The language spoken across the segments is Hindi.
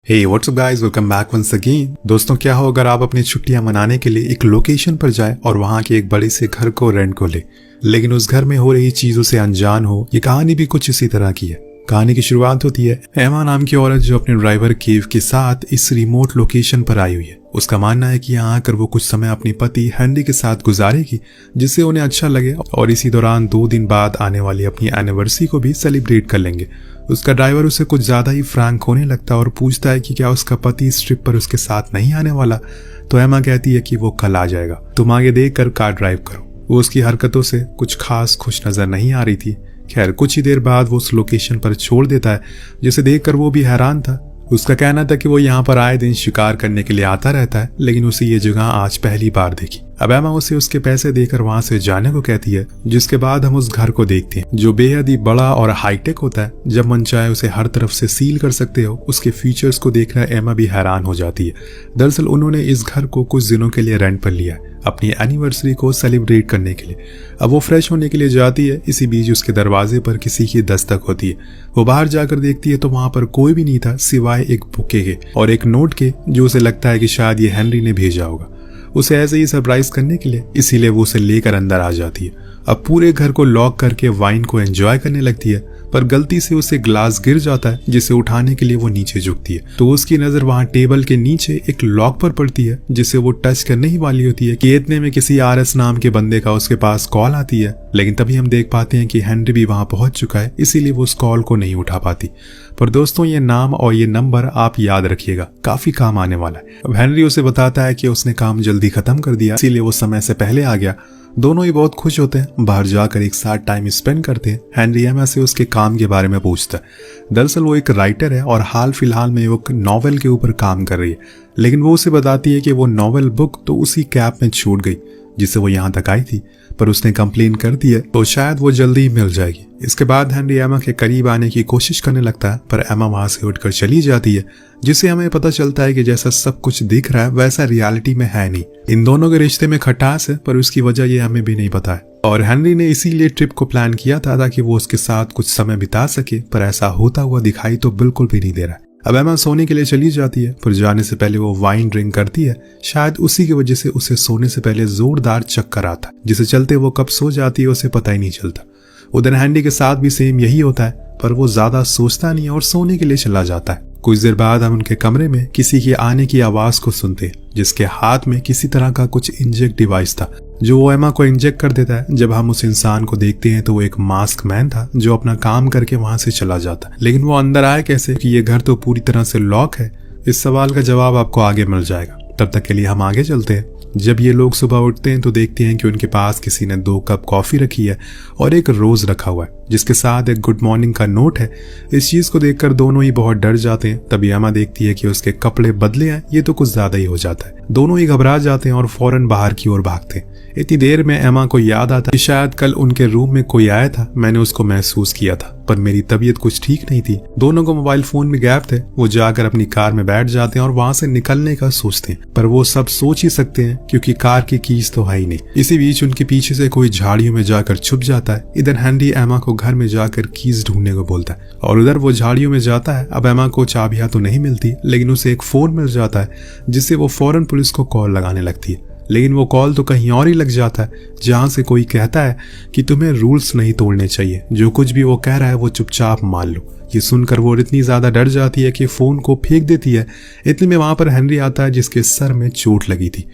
हे what's up guys, welcome back once again. दोस्तों, क्या हो अगर आप अपनी छुट्टियां मनाने के लिए एक लोकेशन पर जाए और वहां के एक बड़े से घर को रेंट को ले, लेकिन उस घर में हो रही चीजों से अनजान हो। ये कहानी भी कुछ इसी तरह की है। कहानी की शुरुआत होती है एमा नाम की औरत जो अपने ड्राइवर केव के साथ इस रिमोट लोकेशन पर आई हुई है। उसका मानना है कि यहाँ आकर वो कुछ समय अपने पति हेनरी के साथ गुजारेगी, जिससे उन्हें अच्छा लगे और इसी दौरान 2 दिन बाद आने वाली अपनी एनिवर्सरी को भी सेलिब्रेट कर लेंगे। उसका ड्राइवर उसे कुछ ज्यादा ही फ्रैंक होने लगता है और पूछता है कि क्या उसका पति इस ट्रिप पर उसके साथ नहीं आने वाला। तो एमा कहती है कि वो कल आ जाएगा, तुम आगे देख कर कार ड्राइव करो। वो उसकी हरकतों से कुछ खास खुश नजर नहीं आ रही थी। खैर, कुछ ही देर बाद वो उस लोकेशन पर छोड़ देता है, जिसे देखकर वो भी हैरान था। उसका कहना था कि वो यहाँ पर आए दिन शिकार करने के लिए आता रहता है, लेकिन उसे ये जगह आज पहली बार देखी। अब एमा उसे उसके पैसे देकर वहां से जाने को कहती है, जिसके बाद हम उस घर को देखते हैं जो बेहद ही बड़ा और हाईटेक होता है। जब मन चाहे उसे हर तरफ से सील कर सकते हो। उसके फीचर्स को देखकर एमा भी हैरान हो जाती है। दरअसल उन्होंने इस घर को कुछ दिनों के लिए रेंट पर लिया है, अपनी एनिवर्सरी को सेलिब्रेट करने के लिए। अब वो फ्रेश होने के लिए जाती है। इसी बीच उसके दरवाजे पर किसी की दस्तक होती है। वो बाहर जाकर देखती है तो वहां पर कोई भी नहीं था सिवाय एक बुके के और एक नोट के, जो उसे लगता है कि शायद ये हेनरी ने भेजा होगा उसे ऐसे ही सरप्राइज करने के लिए। इसीलिए वो उसे लेकर अंदर आ जाती है। अब पूरे घर को लॉक करके वाइन को एंजॉय करने लगती है, पर गलती से उसे ग्लास गिर जाता है, जिसे उठाने के लिए वो नीचे झुकती है तो उसकी नजर वहां टेबल के नीचे एक लॉक पर पड़ती है, जिसे वो टच करने ही वाली होती है कि इतने में किसी आरएस नाम के बंदे का उसके पास कॉल आती है। लेकिन तभी हम देख पाते हैं कि हेनरी भी वहां पहुंच चुका है, इसीलिए वो उस कॉल को नहीं उठा पाती। पर दोस्तों, ये नाम और ये नंबर आप याद रखिएगा, काफी काम आने वाला है। अब हेनरी उसे बताता है कि उसने काम जल्दी खत्म कर दिया, इसीलिए वो समय से पहले आ गया। दोनों ही बहुत खुश होते हैं, बाहर जाकर एक साथ टाइम स्पेंड करते हैं। हेनरी एमा से उसके काम के बारे में पूछता है। दरअसल वो एक राइटर है और हाल फिलहाल में वो नॉवेल के ऊपर काम कर रही है, लेकिन वो उसे बताती है कि वो नॉवेल बुक तो उसी कैब में छूट गई जिससे वो यहाँ तक आई थी, पर उसने कंप्लेन कर दी है तो शायद वो जल्दी ही मिल जाएगी। इसके बाद हेनरी एमा के करीब आने की कोशिश करने लगता है, पर एमा वहां से उठकर चली जाती है, जिससे हमें पता चलता है कि जैसा सब कुछ दिख रहा है वैसा रियलिटी में है नहीं। इन दोनों के रिश्ते में खटास है, पर उसकी वजह ये हमें भी नहीं पता है। और हेनरी ने इसीलिए ट्रिप को प्लान किया था ताकि वो उसके साथ कुछ समय बिता सके, पर ऐसा होता हुआ दिखाई तो बिल्कुल भी नहीं दे रहा है। अब एमा सोने के लिए चली जाती है, पर जाने से पहले वो वाइन ड्रिंक करती है। शायद उसी की वजह से उसे सोने से पहले जोरदार चक्कर आता है, जिसे चलते वो कब सो जाती है उसे पता ही नहीं चलता। उधर हेनरी के साथ भी सेम यही होता है, पर वो ज्यादा सोचता नहीं और सोने के लिए चला जाता है। कुछ देर बाद हम उनके कमरे में किसी के आने की आवाज को सुनते हैं, जिसके हाथ में किसी तरह का कुछ इंजेक्ट डिवाइस था, जो वो एमा को इंजेक्ट कर देता है। जब हम उस इंसान को देखते हैं तो वो एक मास्क मैन था जो अपना काम करके वहां से चला जाता है। लेकिन वो अंदर आया कैसे कि ये घर तो पूरी तरह से लॉक है? इस सवाल का जवाब आपको आगे मिल जाएगा। तब तक के लिए हम आगे चलते हैं। जब ये लोग सुबह उठते हैं तो देखते हैं कि उनके पास किसी ने 2 कप कॉफी रखी है और एक रोज रखा हुआ है, जिसके साथ एक गुड मॉर्निंग का नोट है। इस चीज को देखकर दोनों ही बहुत डर जाते हैं। तभी एमा देखती है कि उसके कपड़े बदले हैं, ये तो कुछ ज्यादा ही हो जाता है। दोनों ही घबरा जाते हैं और फौरन बाहर की ओर भागते हैं। इतनी देर में एमा को याद आता कि शायद कल उनके रूम में कोई आया था, मैंने उसको महसूस किया था, पर मेरी तबीयत कुछ ठीक नहीं थी। दोनों को मोबाइल फोन में गैप थे। वो जाकर अपनी कार में बैठ जाते हैं और वहां से निकलने का सोचते हैं, पर वो सब सोच ही सकते हैं क्योंकि कार की कीज तो है ही नहीं। इसी बीच उनके पीछे से कोई झाड़ियों में जाकर छुप जाता है। इधर हेनरी एमा को घर में जाकर कीज ढूंढने को बोलता है और उधर वो झाड़ियों में जाता है। अब एमा को चाबियां तो नहीं मिलती, लेकिन उसे एक फोन मिल जाता है, जिससे वो फौरन पुलिस को कॉल लगाने लगती है। लेकिन वो कॉल तो कहीं और ही लग जाता है, जहां से कोई कहता है कि तुम्हें रूल्स नहीं तोड़ने चाहिए, जो कुछ भी वो कह रहा है वो चुपचाप मान लो। ये सुनकर वो इतनी ज्यादा डर जाती है कि फोन को फेंक देती है। इतने में वहां पर हेनरी आता है, जिसके सर में चोट लगी थी।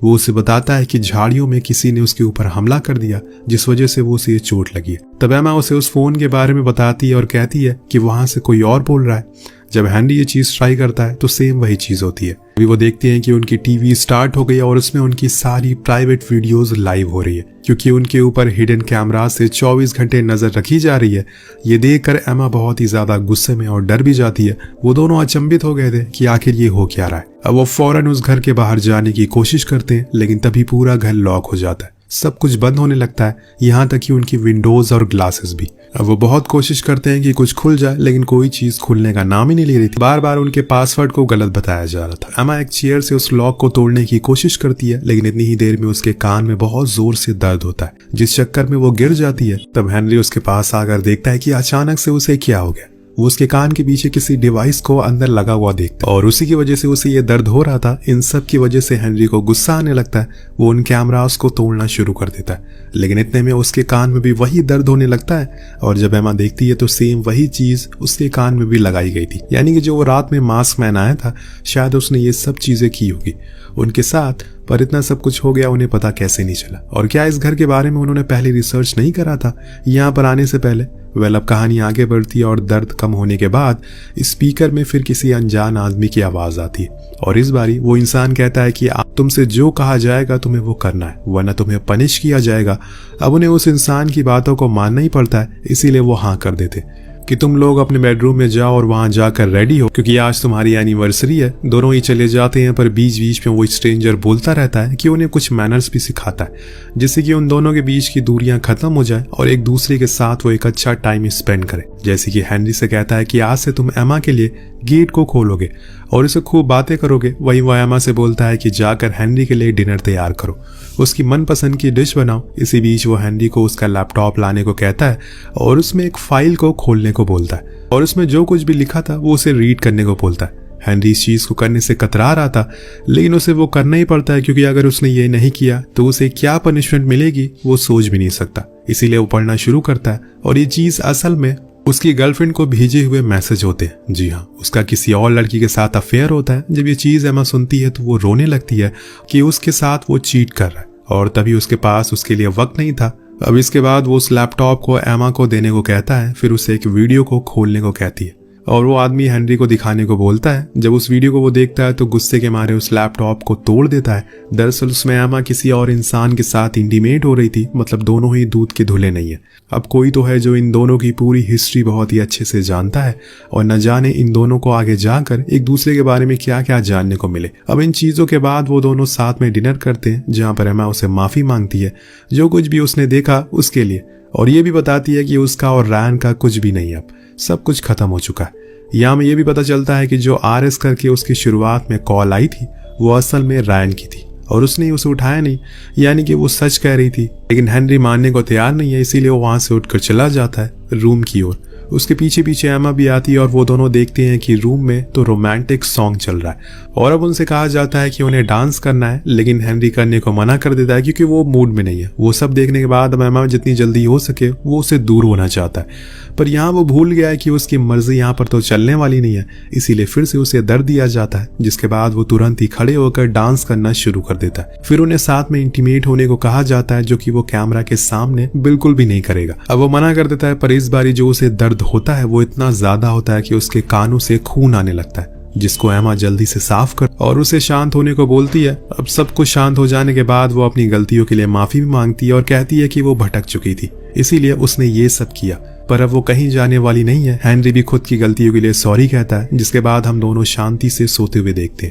वो उसे बताता है कि झाड़ियों में किसी ने उसके ऊपर हमला कर दिया, जिस वजह से वो उसे चोट लगी है। तब एमा उसे उस फोन के बारे में बताती है और कहती है कि वहां से कोई और बोल रहा है। जब हेनरी ये चीज ट्राई करता है तो सेम वही चीज होती है। अभी वो देखते हैं कि उनकी टीवी स्टार्ट हो गई और उसमें उनकी सारी प्राइवेट वीडियोस लाइव हो रही है, क्योंकि उनके ऊपर हिडन कैमरा से 24 घंटे नजर रखी जा रही है। ये देखकर एमा बहुत ही ज्यादा गुस्से में और डर भी जाती है। वो दोनों अचंभित हो गए थे कि आखिर ये हो क्या रहा है। अब वो फौरन उस घर के बाहर जाने की कोशिश करते हैं, लेकिन तभी पूरा घर लॉक हो जाता है। सब कुछ बंद होने लगता है, यहाँ तक कि उनकी विंडोज और ग्लासेस भी। अब वो बहुत कोशिश करते हैं कि कुछ खुल जाए, लेकिन कोई चीज खुलने का नाम ही नहीं ले रही थी। बार बार उनके पासवर्ड को गलत बताया जा रहा था। एमा एक चेयर से उस लॉक को तोड़ने की कोशिश करती है, लेकिन इतनी ही देर में उसके कान में बहुत जोर से दर्द होता है, जिस चक्कर में वो गिर जाती है। तब हेनरी उसके पास आकर देखता है कि अचानक से उसे क्या हो गया। वो उसके कान के पीछे किसी डिवाइस को अंदर लगा हुआ देखता है और उसी की वजह से उसे ये दर्द हो रहा था। इन सब की वजह से हेनरी को गुस्सा आने लगता है। वो उन कैमरास को तोड़ना शुरू कर देता है, लेकिन इतने में उसके कान में भी वही दर्द होने लगता है और जब एमा देखती है तो सेम वही चीज उसके कान में भी लगाई गई थी। यानी कि जो वो रात में मास्क मैन आया था, शायद उसने ये सब चीजें की होगी उनके साथ, पर इतना सब कुछ हो गया उन्हें पता कैसे नहीं चला। और क्या इस घर के बारे में उन्होंने पहले रिसर्च नहीं करा था यहाँ पर आने से पहले? वेल, अब कहानी आगे बढ़ती है और दर्द कम होने के बाद स्पीकर में फिर किसी अनजान आदमी की आवाज आती है और इस बारी वो इंसान कहता है कि तुमसे जो कहा जाएगा तुम्हें वो करना है, वरना तुम्हें पनिश किया जाएगा। अब उन्हें उस इंसान की बातों को मानना ही पड़ता है, इसीलिए वो हाँ कर देते कि तुम लोग अपने बेडरूम में जाओ और वहां जाकर रेडी हो, क्योंकि आज तुम्हारी एनिवर्सरी है। दोनों ही चले जाते हैं, पर बीच बीच में वो स्ट्रेंजर बोलता रहता है कि उन्हें कुछ मैनर्स भी सिखाता है, जिससे कि उन दोनों के बीच की दूरियां खत्म हो जाए और एक दूसरे के साथ वो एक अच्छा टाइम स्पेंड करे। जैसे कि हेनरी से कहता है कि आज से तुम एमा के लिए गेट को खोलोगे और उसे खूब बातें करोगे। वहीं वो एमा से बोलता है कि जाकर हेनरी के लिए डिनर तैयार करो, उसकी मनपसंद की डिश बनाओ। इसी बीच वो हेनरी को उसका लैपटॉप लाने को कहता है और उसमें एक फाइल को खोलने को बोलता है और उसमें जो कुछ भी लिखा था वो उसे रीड करने को बोलता है। हेनरी इस चीज को करने से कतरा रहा था, लेकिन उसे वो करना ही पड़ता है, क्योंकि अगर उसने ये नहीं किया तो उसे क्या पनिशमेंट मिलेगी वो सोच भी नहीं सकता। इसीलिए वो पढ़ना शुरू करता है और ये चीज असल में उसकी गर्लफ्रेंड को भेजे हुए मैसेज होते हैं। जी हाँ, उसका किसी और लड़की के साथ अफेयर होता है। जब ये चीज एमा सुनती है तो वो रोने लगती है कि उसके साथ वो चीट कर रहा है और तभी उसके पास उसके लिए वक्त नहीं था। अब इसके बाद वो उस लैपटॉप को एमा को देने को कहता है, फिर उसे एक वीडियो को खोलने को कहती है और वो आदमी हेनरी को दिखाने को बोलता है। जब उस वीडियो को वो देखता है तो गुस्से के मारे उस लैपटॉप को तोड़ देता है। दरअसल उसमें एमा किसी और इंसान के साथ इंटीमेट हो रही थी, मतलब दोनों ही दूध के धुले नहीं है। अब कोई तो है जो इन दोनों की पूरी हिस्ट्री बहुत ही अच्छे से जानता है और न जाने इन दोनों को आगे जाकर एक दूसरे के बारे में क्या क्या जानने को मिले। अब इन चीजों के बाद वो दोनों साथ में डिनर करते हैं, जहाँ पर एमा उसे माफी मांगती है जो कुछ भी उसने देखा उसके लिए, और ये भी बताती है कि उसका और रैन का कुछ भी नहीं, अब सब कुछ खत्म हो चुका है। यहाँ में ये भी पता चलता है कि जो RS करके उसकी शुरुआत में कॉल आई थी वो असल में रैन की थी और उसने उसे उठाया नहीं, यानी कि वो सच कह रही थी। लेकिन हेनरी मानने को तैयार नहीं है, इसीलिए वो वहां से उठकर चला जाता है रूम की ओर। उसके पीछे पीछे एमा भी आती है और वो दोनों देखते हैं कि रूम में तो रोमांटिक सॉन्ग चल रहा है और अब उनसे कहा जाता है कि उन्हें डांस करना है, लेकिन हेनरी करने को मना कर देता है क्योंकि वो मूड में नहीं है। वो सब देखने के बाद अब एमा जितनी जल्दी हो सके वो उससे दूर होना चाहता है, पर यहाँ वो भूल गया है कि उसकी मर्जी यहाँ पर तो चलने वाली नहीं है, इसीलिए फिर से उसे दर्द दिया जाता है, जिसके बाद वो तुरंत ही खड़े होकर डांस करना शुरू कर देता है। फिर उन्हें साथ में इंटीमेट होने को कहा जाता है, जो कि वो कैमरा के सामने बिल्कुल भी नहीं करेगा। अब वो मना कर देता है, पर इस बारी जो उसे दर्द होता है वो इतना ज्यादा होता है कि उसके कानों से खून आने लगता है, जिसको एमा जल्दी से साफ कर और उसे शांत होने को बोलती है। अब सब कुछ शांत हो जाने के बाद वो अपनी गलतियों के लिए माफी भी मांगती है और कहती है कि वो भटक चुकी थी, इसीलिए उसने ये सब किया, पर अब वो कहीं जाने वाली नहीं है। हेनरी भी खुद की गलतियों के लिए सॉरी कहता है, जिसके बाद हम दोनों शांति से सोते हुए देखते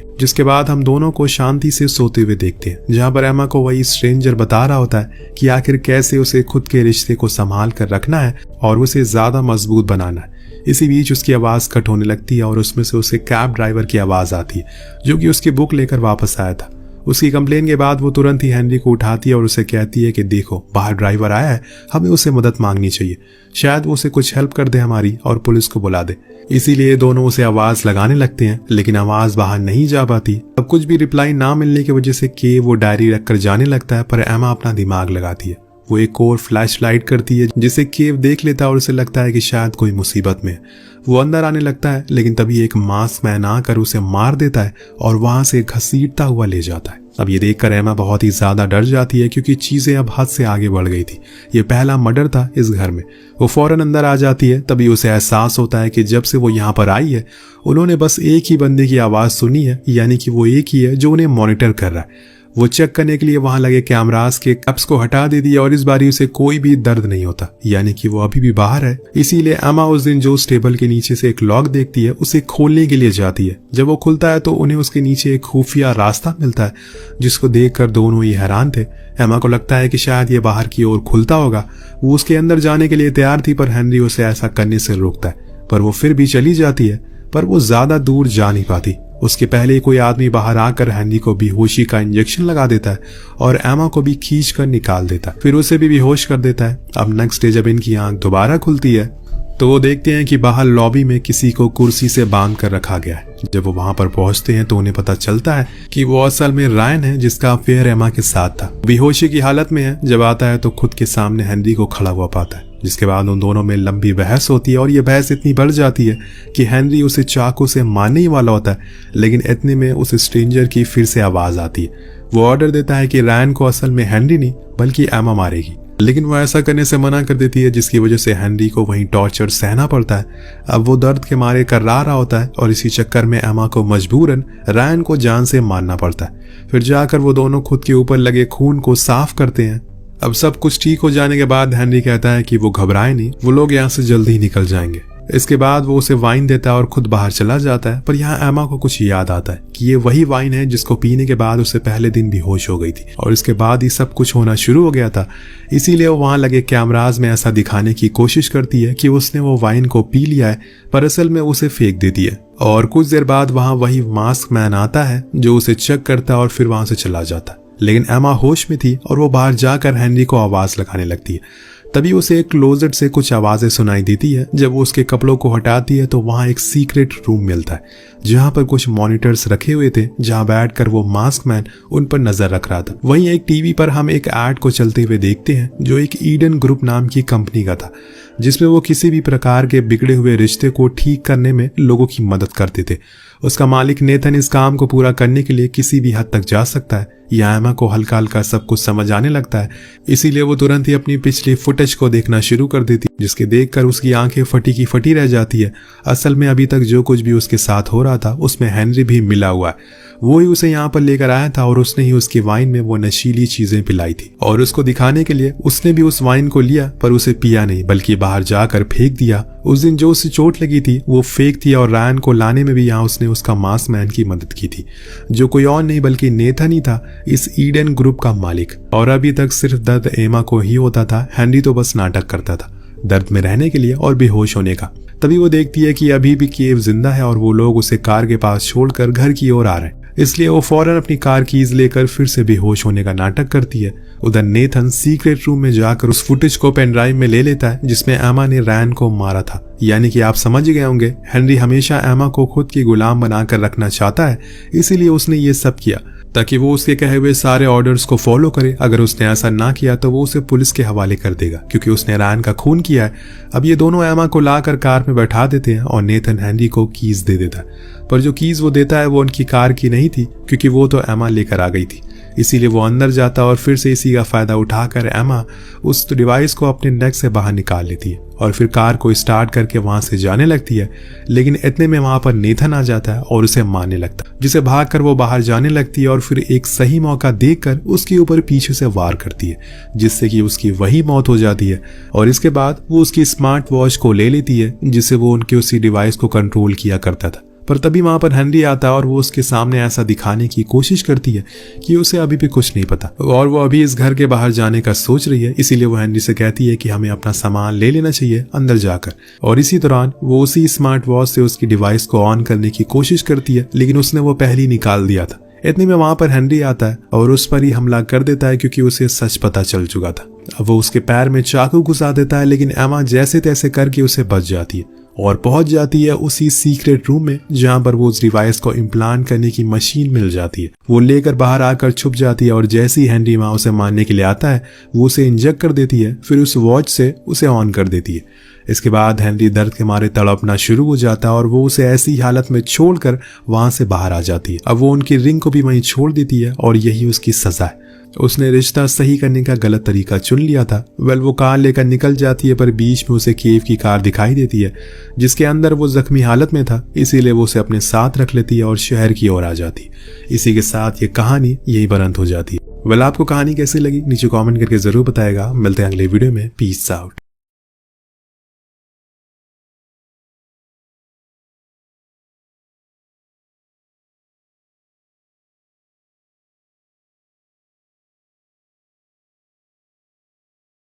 हैं जहाँ पर एमा को वही स्ट्रेंजर बता रहा होता है कि आखिर कैसे उसे खुद के रिश्ते को संभाल कर रखना है और उसे ज्यादा मजबूत बनाना है। इसी बीच उसकी आवाज कट होने लगती है और उसमें से उसे कैब ड्राइवर की आवाज आती है, जो कि उसकी बुक लेकर वापस आया था। उसकी कंप्लेन के बाद वो तुरंत ही हेनरी को उठाती है और उसे कहती है कि देखो, बाहर ड्राइवर आया है, हमें उसे मदद मांगनी चाहिए, शायद वो उसे कुछ हेल्प कर दे हमारी और पुलिस को बुला दे। इसीलिए दोनों उसे आवाज लगाने लगते हैं, लेकिन आवाज बाहर नहीं जा पाती। अब कुछ भी रिप्लाई ना मिलने की वजह से के वो डायरी रखकर जाने लगता है, पर एमा अपना दिमाग लगाती है। वो एक और फ्लैश लाइट करती है, जिसे केव देख लेता है और उसे लगता है कि शायद कोई मुसीबत में है। वो अंदर आने लगता है, लेकिन तभी एक मास्क मैन आकर उसे मार देता है और वहां से घसीटता हुआ ले जाता है। अब ये देखकर एमा बहुत ही ज्यादा डर जाती है, क्योंकि चीजें अब हद से आगे बढ़ गई थी। ये पहला मर्डर था इस घर में। वो फौरन अंदर आ जाती है, तभी उसे एहसास होता है कि जब से वो यहाँ पर आई है उन्होंने बस एक ही बंदे की आवाज सुनी है, यानी कि वो एक ही है जो उन्हें मॉनिटर कर रहा है। वो चेक करने के लिए वहां लगे कैमरास के कैप्स को हटा दे दिया और इस बारी उसे कोई भी दर्द नहीं होता, यानी कि वो अभी भी बाहर है। इसीलिए एमा उस दिन जो टेबल के नीचे से एक लॉक देखती है उसे खोलने के लिए जाती है। जब वो खुलता है तो उन्हें उसके नीचे एक खुफिया रास्ता मिलता है, जिसको देखकर दोनों ही हैरान थे। एमा को लगता है कि शायद ये बाहर की ओर खुलता होगा। वो उसके अंदर जाने के लिए तैयार थी, पर हेनरी उसे ऐसा करने से रोकता है, पर वो फिर भी चली जाती है, पर वो ज्यादा दूर जा नहीं पाती। उसके पहले कोई आदमी बाहर आकर हेनरी को बेहोशी का इंजेक्शन लगा देता है और एमा को भी खींच कर निकाल देता है, फिर उसे भी बेहोश कर देता है। अब नेक्स्ट डे जब इनकी आंख दोबारा खुलती है तो वो देखते हैं कि बाहर लॉबी में किसी को कुर्सी से बांध कर रखा गया है। जब वो वहां पर पहुंचते हैं तो उन्हें पता चलता है कि वो असल में रायन है, जिसका अफेयर एमा के साथ था। बेहोशी की हालत में है। जब आता है तो खुद के सामने हेनरी को खड़ा हुआ पाता है, जिसके बाद उन दोनों में लंबी बहस होती है और ये बहस इतनी बढ़ जाती है कि हेनरी उसे चाकू से मारने ही वाला होता है, लेकिन इतने में उस स्ट्रेंजर की फिर से आवाज आती है। वो ऑर्डर देता है कि रायन को असल में हेनरी नहीं बल्कि एमा मारेगी, लेकिन वो ऐसा करने से मना कर देती है, जिसकी वजह से हेनरी को वहीं टॉर्चर सहना पड़ता है। अब वो दर्द के मारे कर्रा रहा होता है और इसी चक्कर में एमा को मजबूरन रायन को जान से मारना पड़ता है। फिर जाकर वो दोनों खुद के ऊपर लगे खून को साफ करते हैं। अब सब कुछ ठीक हो जाने के बाद हेनरी कहता है कि वो घबराए नहीं, वो लोग यहाँ से जल्दी ही निकल जाएंगे। इसके बाद वो उसे वाइन देता है और खुद बाहर चला जाता है। पर यहाँ एमा को कुछ याद आता है कि ये वही वाइन है जिसको पीने के बाद उसे पहले दिन बेहोश हो गई थी और इसके बाद ही सब कुछ होना शुरू हो गया था। इसीलिए वो वहां लगे कैमराज में ऐसा दिखाने की कोशिश करती है कि उसने वो वाइन को पी लिया है, पर असल में उसे फेंक देती है। और कुछ देर बाद वहां वही मास्क मैन आता है जो उसे चेक करता है और फिर वहां से चला जाता है। लेकिन एमा होश में थी और वो बाहर जाकर हेनरी को आवाज लगाने लगती है। तभी उसे एक क्लोजेट से कुछ आवाजें सुनाई देती है। जब वो उसके कपड़ों को हटाती है तो वहां एक सीक्रेट रूम मिलता है, जहां पर कुछ मॉनिटर्स रखे हुए थे, जहां बैठकर वो मास्क मैन उन पर नजर रख रहा था। वहीं एक टीवी पर हम एक ऐड को चलते हुए देखते हैं जो एक ईडन ग्रुप नाम की कंपनी का था, जिसमें वो किसी भी प्रकार के बिगड़े हुए रिश्ते को ठीक करने में लोगों की मदद करते थे। उसका मालिक नेथन इस काम को पूरा करने के लिए किसी भी हद तक जा सकता है। यह एमा को हल्का हल्का सब कुछ समझ आने लगता है, इसीलिए वो तुरंत ही अपनी पिछली फुटेज को देखना शुरू कर देती, जिसके देखकर उसकी आंखें फटी की फटी रह जाती है। असल में अभी तक जो कुछ भी उसके साथ हो रहा था उसमें हेनरी भी मिला हुआ है। वो ही उसे यहाँ पर लेकर आया था और उसने ही उसकी वाइन में वो नशीली चीजें पिलाई थी और उसको दिखाने के लिए उसने भी उस वाइन को लिया, पर उसे पिया नहीं बल्कि बाहर जाकर फेंक दिया। उस दिन जो उसे चोट लगी थी वो फेंक थी और रायन को लाने में भी यहाँ उसने उसका मास्क मैन की मदद की थी, जो कोई और नहीं बल्कि नेथन ही था, इस ईडन ग्रुप का मालिक। और अभी तक सिर्फ दर्द एमा को ही होता था, हेनरी तो बस नाटक करता था दर्द में रहने के लिए और बेहोश होने का। तभी वो देखती है कि अभी भी केव जिंदा है और वो लोग उसे कार के पास छोड़कर घर की ओर आ रहे हैं, इसलिए वो फौरन अपनी कार कीज लेकर फिर से बेहोश होने का नाटक करती है। उधर नेथन सीक्रेट रूम में जाकर उस फुटेज को पेन ड्राइव में ले लेता है जिसमें एमा ने रायन को मारा था। यानी कि आप समझ गए होंगे, हेनरी हमेशा एमा को खुद की गुलाम बनाकर रखना चाहता है, इसीलिए उसने ये सब किया ताकि वो उसके कहे हुए सारे ऑर्डर्स को फॉलो करे। अगर उसने ऐसा ना किया तो वो उसे पुलिस के हवाले कर देगा, क्योंकि उसने रायन का खून किया है। अब ये दोनों एमा को लाकर कार में बैठा देते हैं और नेथन हेनरी को कीज दे देता है, पर जो कीज वो देता है वो उनकी कार की नहीं थी, क्योंकि वो तो एमा लेकर आ गई थी। इसीलिए वो अंदर जाता और फिर से इसी का फायदा उठाकर एमा उस डिवाइस को अपने नेक से बाहर निकाल लेती है और फिर कार को स्टार्ट करके वहां से जाने लगती है। लेकिन इतने में वहां पर नेथन आ जाता है और उसे मारने लगता है, जिसे भागकर वो बाहर जाने लगती है और फिर एक सही मौका देखकर उसके ऊपर पीछे से वार करती है, जिससे कि उसकी वही मौत हो जाती है। और इसके बाद वो उसकी स्मार्ट वॉच को ले लेती है, जिससे वो उनके उसी डिवाइस को कंट्रोल किया करता था। पर तभी वहां पर हेनरी आता है और वो उसके सामने ऐसा दिखाने की कोशिश करती है कि उसे अभी भी कुछ नहीं पता और वो अभी इस घर के बाहर जाने का सोच रही है। इसीलिए वो हेनरी से कहती है कि हमें अपना सामान ले लेना चाहिए अंदर जाकर। और इसी दौरान वो उसी स्मार्ट वॉच से उसकी डिवाइस को ऑन करने की कोशिश करती है, लेकिन उसने वो पहले ही निकाल दिया था। इतने में वहां पर हेनरी आता है और उस पर ही हमला कर देता है, क्योंकि उसे सच पता चल चुका था। अब वो उसके पैर में चाकू घुसा देता है, लेकिन एमा जैसे तैसे करके उसे बच जाती है और पहुंच जाती है उसी सीक्रेट रूम में, जहां पर वो उस डिवाइस को इम्प्लांट करने की मशीन मिल जाती है। वो लेकर बाहर आकर छुप जाती है और जैसे ही हेनरी वहां उसे मारने के लिए आता है वो उसे इंजेक्ट कर देती है, फिर उस वॉच से उसे ऑन कर देती है। इसके बाद हेनरी दर्द के मारे तड़पना शुरू हो जाता है और वो उसे ऐसी हालत में छोड़कर वहां से बाहर आ जाती है। अब वो उनकी रिंग को भी वहीं छोड़ देती है और यही उसकी सजा है। उसने रिश्ता सही करने का गलत तरीका चुन लिया था। वो कार लेकर निकल जाती है, पर बीच में उसे केव की कार दिखाई देती है जिसके अंदर वो जख्मी हालत में था, इसीलिए वो उसे अपने साथ रख लेती है और शहर की ओर आ जाती है। इसी के साथ ये कहानी यही पर अंत हो जाती है। आपको कहानी कैसी लगी नीचे कमेंट करके जरूर बताएगा। मिलते हैं अगले वीडियो में। Peace out.